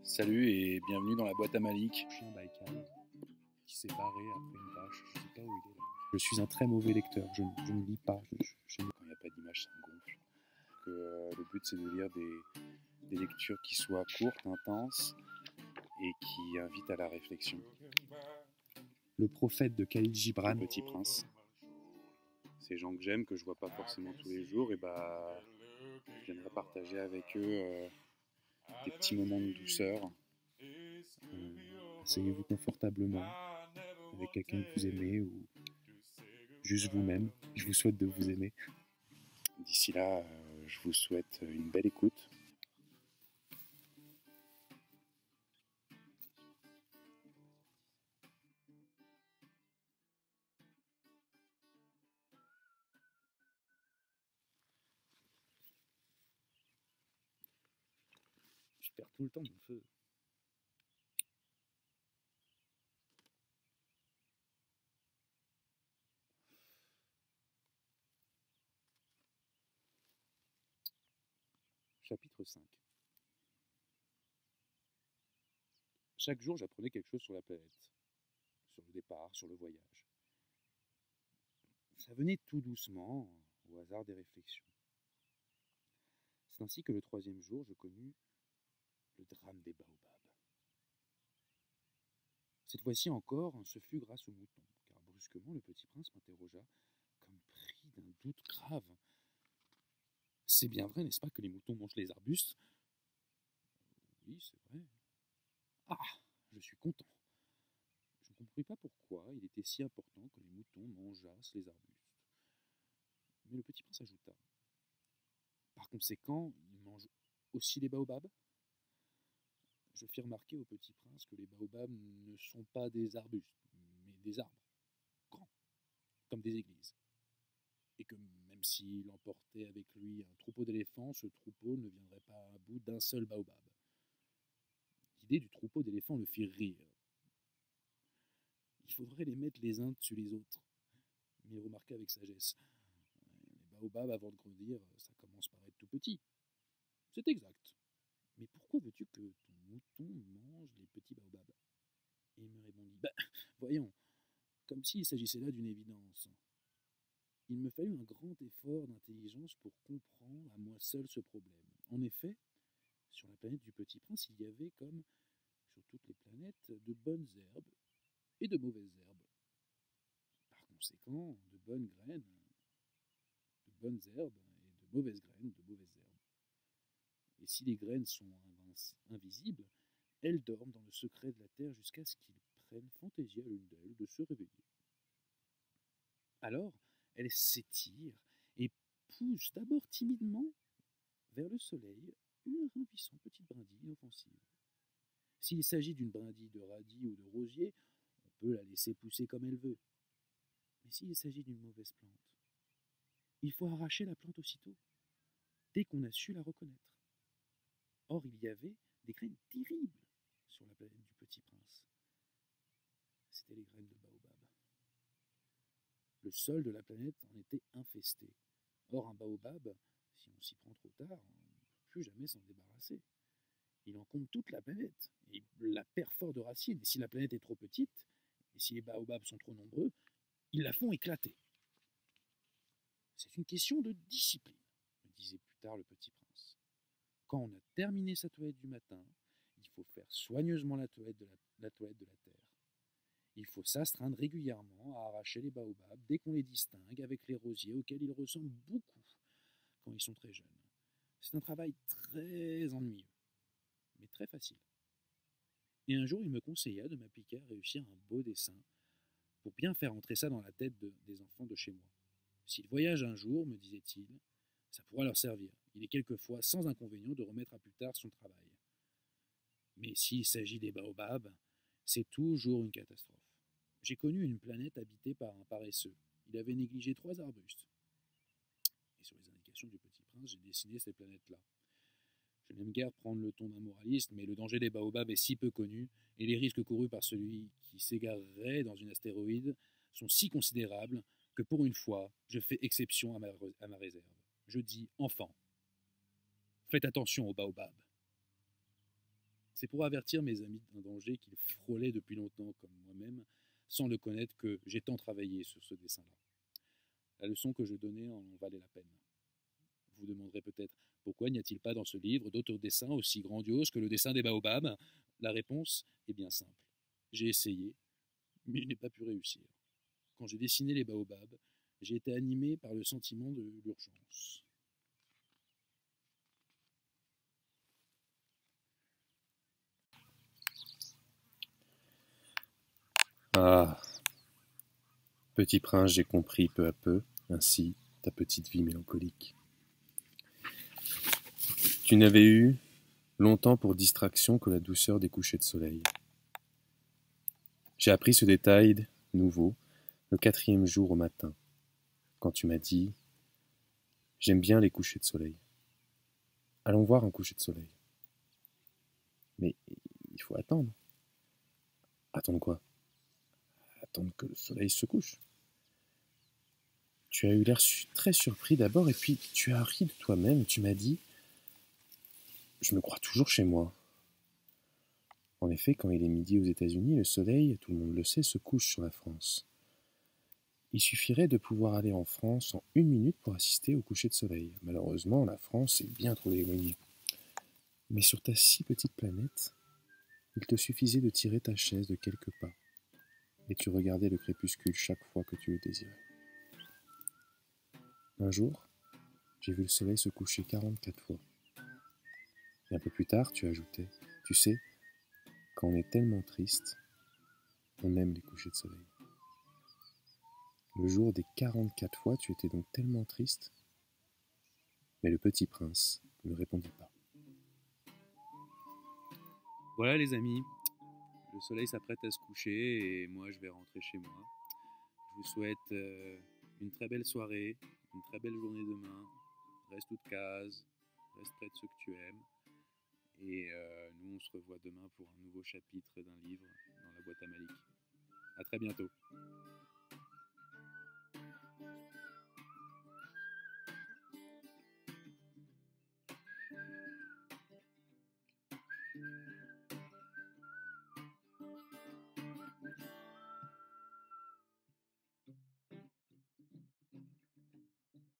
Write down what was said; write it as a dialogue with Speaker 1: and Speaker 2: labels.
Speaker 1: Salut et bienvenue dans la boîte à Malik.
Speaker 2: Chien Baïkal qui s'est barré après une vache. Je ne sais pas où il est là. Je suis un très mauvais lecteur. Je ne lis pas.
Speaker 1: Quand il n'y a pas d'image, ça me gonfle. Le but, c'est de lire des lectures qui soient courtes, intenses et qui invitent à la réflexion.
Speaker 2: Le prophète de Khalil Gibran.
Speaker 1: Le Petit Prince. Ces gens que j'aime, que je vois pas forcément tous les jours, et j'aimerais partager avec eux des petits moments de douceur.
Speaker 2: Asseyez-vous confortablement avec quelqu'un que vous aimez ou juste vous-même. Je vous souhaite de vous aimer.
Speaker 1: D'ici là, je vous souhaite une belle écoute.
Speaker 2: Je perds tout le temps mon feu. Chapitre 5. Chaque jour, j'apprenais quelque chose sur la planète, sur le départ, sur le voyage. Ça venait tout doucement, au hasard des réflexions. C'est ainsi que le 3e jour, je connus le drame des baobabs. Cette fois-ci encore, ce fut grâce au mouton, car brusquement le petit prince m'interrogea, comme pris d'un doute grave. C'est bien vrai, n'est-ce pas, que les moutons mangent les arbustes? Oui, c'est vrai. Ah, je suis content. Je ne compris pas pourquoi il était si important que les moutons mangeassent les arbustes. Mais le petit prince ajouta. Par conséquent, ils mangent aussi les baobabs? Je fis remarquer au petit prince que les baobabs ne sont pas des arbustes, mais des arbres, grands, comme des églises. Et que même s'il emportait avec lui un troupeau d'éléphants, ce troupeau ne viendrait pas à bout d'un seul baobab. L'idée du troupeau d'éléphants le fit rire. Il faudrait les mettre les uns dessus les autres. Mais il remarqua avec sagesse. Les baobabs, avant de grandir, ça commence par être tout petit. C'est exact. Mais pourquoi veux-tu que ton mouton mange les petits baobabs? Et il me répondit, voyons, comme s'il s'agissait là d'une évidence. Il me fallut un grand effort d'intelligence pour comprendre à moi seul ce problème. En effet, sur la planète du Petit Prince, il y avait, comme sur toutes les planètes, de bonnes herbes et de mauvaises herbes. Par conséquent, de bonnes graines, de bonnes herbes, et de mauvaises graines, de mauvaises herbes. Et si les graines sont invisibles, elles dorment dans le secret de la terre jusqu'à ce qu'il prenne fantaisie à l'une d'elles de se réveiller. Alors, elles s'étirent et poussent d'abord timidement vers le soleil une ravissante petite brindille inoffensive. S'il s'agit d'une brindille de radis ou de rosier, on peut la laisser pousser comme elle veut. Mais s'il s'agit d'une mauvaise plante, il faut arracher la plante aussitôt, dès qu'on a su la reconnaître. Or, il y avait des graines terribles sur la planète du Petit Prince. C'étaient les graines de baobab. Le sol de la planète en était infesté. Or, un baobab, si on s'y prend trop tard, on ne peut plus jamais s'en débarrasser. Il encombre toute la planète, et il la perd fort de racines. Et si la planète est trop petite, et si les baobabs sont trop nombreux, ils la font éclater. C'est une question de discipline, me disait plus tard le petit prince. Quand on a terminé sa toilette du matin, il faut faire soigneusement la toilette de la terre. Il faut s'astreindre régulièrement à arracher les baobabs dès qu'on les distingue avec les rosiers auxquels ils ressemblent beaucoup quand ils sont très jeunes. C'est un travail très ennuyeux, mais très facile. Et un jour, il me conseilla de m'appliquer à réussir un beau dessin pour bien faire entrer ça dans la tête des enfants de chez moi. S'ils voyagent un jour, me disait-il, ça pourra leur servir. Il est quelquefois sans inconvénient de remettre à plus tard son travail. Mais s'il s'agit des baobabs, c'est toujours une catastrophe. J'ai connu une planète habitée par un paresseux. Il avait négligé 3 arbustes. Et sur les indications du petit prince, j'ai dessiné ces planètes-là. Je n'aime guère prendre le ton d'un moraliste, mais le danger des baobabs est si peu connu, et les risques courus par celui qui s'égarerait dans une astéroïde sont si considérables que pour une fois, je fais exception à ma réserve. Je dis, enfants, faites attention aux baobabs. C'est pour avertir mes amis d'un danger qu'ils frôlaient depuis longtemps comme moi-même, sans le connaître, que j'ai tant travaillé sur ce dessin-là. La leçon que je donnais en valait la peine. Vous demanderez peut-être pourquoi n'y a-t-il pas dans ce livre d'autres dessins aussi grandioses que le dessin des baobabs? La réponse est bien simple. J'ai essayé, mais je n'ai pas pu réussir. Quand j'ai dessiné les baobabs, j'ai été animé par le sentiment de l'urgence.
Speaker 1: Ah, petit prince, j'ai compris peu à peu, ainsi, ta petite vie mélancolique. Tu n'avais eu longtemps pour distraction que la douceur des couchers de soleil. J'ai appris ce détail nouveau le 4e jour au matin, quand tu m'as dit « J'aime bien les couchers de soleil. Allons voir un coucher de soleil. » Mais il faut attendre. Attendre quoi? Attendre que le soleil se couche. Tu as eu l'air très surpris d'abord, et puis tu as ri de toi-même. Tu m'as dit « Je me crois toujours chez moi. » En effet, quand il est midi aux États-Unis, le soleil, tout le monde le sait, se couche sur la France. Il suffirait de pouvoir aller en France en 1 minute pour assister au coucher de soleil. Malheureusement, la France est bien trop éloignée. Mais sur ta si petite planète, il te suffisait de tirer ta chaise de quelques pas, et tu regardais le crépuscule chaque fois que tu le désirais. Un jour, j'ai vu le soleil se coucher 44 fois. Et un peu plus tard, tu ajoutais, tu sais, quand on est tellement triste, on aime les couchers de soleil. Le jour des 44 fois, tu étais donc tellement triste. Mais le petit prince ne répondit pas.
Speaker 2: Voilà les amis, le soleil s'apprête à se coucher et moi je vais rentrer chez moi. Je vous souhaite une très belle soirée, une très belle journée demain. Reste toute case, reste près de ceux que tu aimes. Et nous on se revoit demain pour un nouveau chapitre d'un livre dans la boîte à Malik. À très bientôt.